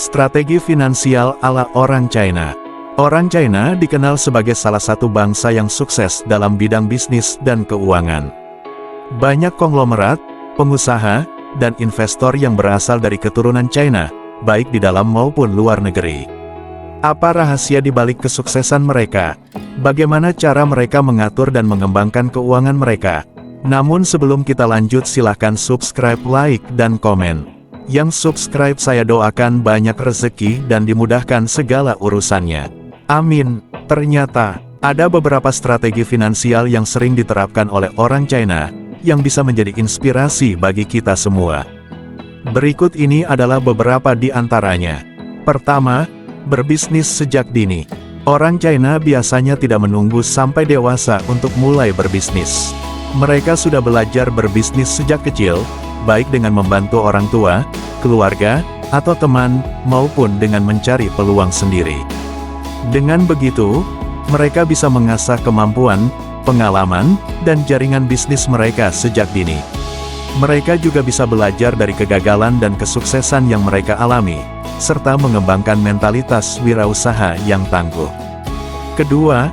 Strategi finansial ala orang China. Orang China dikenal sebagai salah satu bangsa yang sukses dalam bidang bisnis dan keuangan. Banyak konglomerat, pengusaha, dan investor yang berasal dari keturunan China, baik di dalam maupun luar negeri. Apa rahasia di balik kesuksesan mereka? Bagaimana cara mereka mengatur dan mengembangkan keuangan mereka? Namun sebelum kita lanjut, silahkan subscribe, like, dan komen. Yang subscribe saya doakan banyak rezeki dan dimudahkan segala urusannya. Amin. Ternyata, ada beberapa strategi finansial yang sering diterapkan oleh orang China, yang bisa menjadi inspirasi bagi kita semua. Berikut ini adalah beberapa di antaranya. Pertama, berbisnis sejak dini. Orang China biasanya tidak menunggu sampai dewasa untuk mulai berbisnis. Mereka sudah belajar berbisnis sejak kecil, baik dengan membantu orang tua, keluarga, atau teman, maupun dengan mencari peluang sendiri. Dengan begitu, mereka bisa mengasah kemampuan, pengalaman, dan jaringan bisnis mereka sejak dini. Mereka juga bisa belajar dari kegagalan dan kesuksesan yang mereka alami, serta mengembangkan mentalitas wirausaha yang tangguh. Kedua,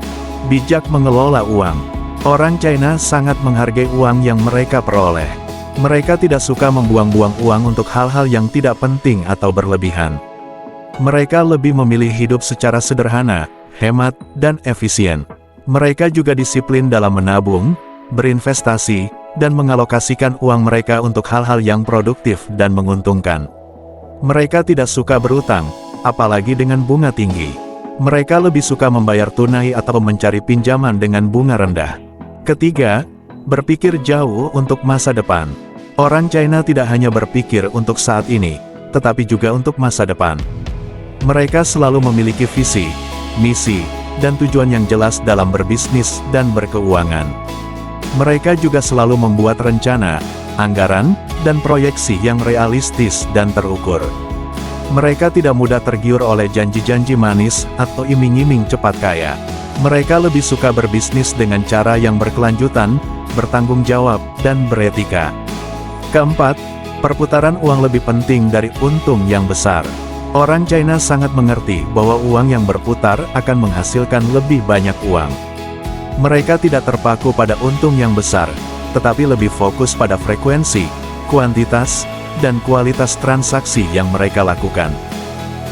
bijak mengelola uang. Orang China sangat menghargai uang yang mereka peroleh. Mereka tidak suka membuang-buang uang untuk hal-hal yang tidak penting atau berlebihan. Mereka lebih memilih hidup secara sederhana, hemat, dan efisien. Mereka juga disiplin dalam menabung, berinvestasi, dan mengalokasikan uang mereka untuk hal-hal yang produktif dan menguntungkan. Mereka tidak suka berutang, apalagi dengan bunga tinggi. Mereka lebih suka membayar tunai atau mencari pinjaman dengan bunga rendah. Ketiga, berpikir jauh untuk masa depan. Orang China tidak hanya berpikir untuk saat ini, tetapi juga untuk masa depan. Mereka selalu memiliki visi, misi, dan tujuan yang jelas dalam berbisnis dan berkeuangan. Mereka juga selalu membuat rencana, anggaran, dan proyeksi yang realistis dan terukur. Mereka tidak mudah tergiur oleh janji-janji manis atau iming-iming cepat kaya. Mereka lebih suka berbisnis dengan cara yang berkelanjutan, bertanggung jawab, dan beretika. Keempat, perputaran uang lebih penting dari untung yang besar. Orang China sangat mengerti bahwa uang yang berputar akan menghasilkan lebih banyak uang. Mereka tidak terpaku pada untung yang besar, tetapi lebih fokus pada frekuensi, kuantitas, dan kualitas transaksi yang mereka lakukan.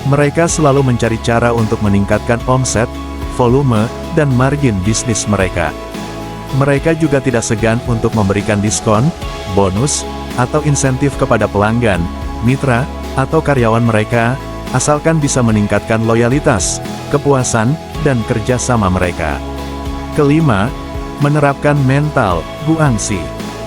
Mereka selalu mencari cara untuk meningkatkan omset, volume, dan margin bisnis mereka. Mereka juga tidak segan untuk memberikan diskon, bonus, atau insentif kepada pelanggan, mitra, atau karyawan mereka, asalkan bisa meningkatkan loyalitas, kepuasan, dan kerjasama mereka. Kelima, menerapkan mental guangxi.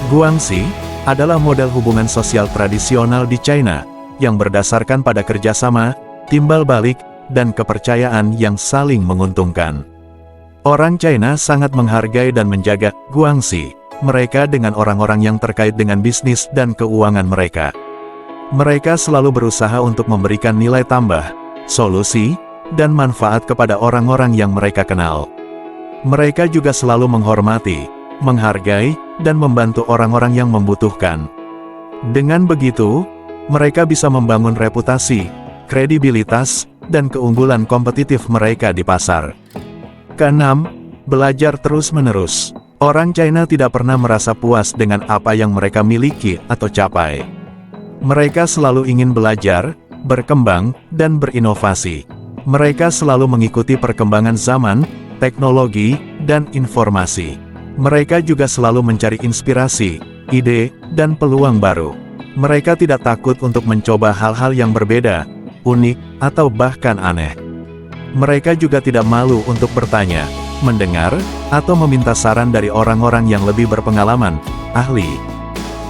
Guangxi adalah model hubungan sosial tradisional di China, yang berdasarkan pada kerjasama, timbal balik, dan kepercayaan yang saling menguntungkan. Orang China sangat menghargai dan menjaga guangxi mereka dengan orang-orang yang terkait dengan bisnis dan keuangan mereka. Mereka selalu berusaha untuk memberikan nilai tambah, solusi, dan manfaat kepada orang-orang yang mereka kenal. Mereka juga selalu menghormati, menghargai, dan membantu orang-orang yang membutuhkan. Dengan begitu, mereka bisa membangun reputasi, kredibilitas, dan keunggulan kompetitif mereka di pasar. Keenam, belajar terus-menerus. Orang China tidak pernah merasa puas dengan apa yang mereka miliki atau capai. Mereka selalu ingin belajar, berkembang, dan berinovasi. Mereka selalu mengikuti perkembangan zaman, teknologi, dan informasi. Mereka juga selalu mencari inspirasi, ide, dan peluang baru. Mereka tidak takut untuk mencoba hal-hal yang berbeda, unik, atau bahkan aneh. Mereka juga tidak malu untuk bertanya, mendengar, atau meminta saran dari orang-orang yang lebih berpengalaman, ahli,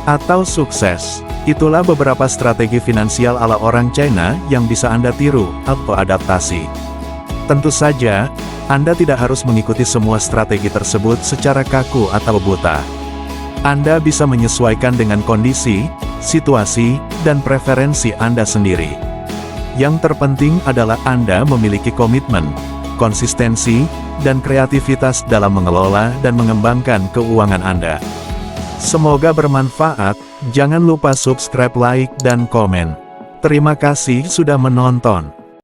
atau sukses. Itulah beberapa strategi finansial ala orang China yang bisa Anda tiru atau adaptasi. Tentu saja, Anda tidak harus mengikuti semua strategi tersebut secara kaku atau buta. Anda bisa menyesuaikan dengan kondisi, situasi, dan preferensi Anda sendiri. Yang terpenting adalah Anda memiliki komitmen, konsistensi, dan kreativitas dalam mengelola dan mengembangkan keuangan Anda. Semoga bermanfaat. Jangan lupa subscribe, like, dan komen. Terima kasih sudah menonton.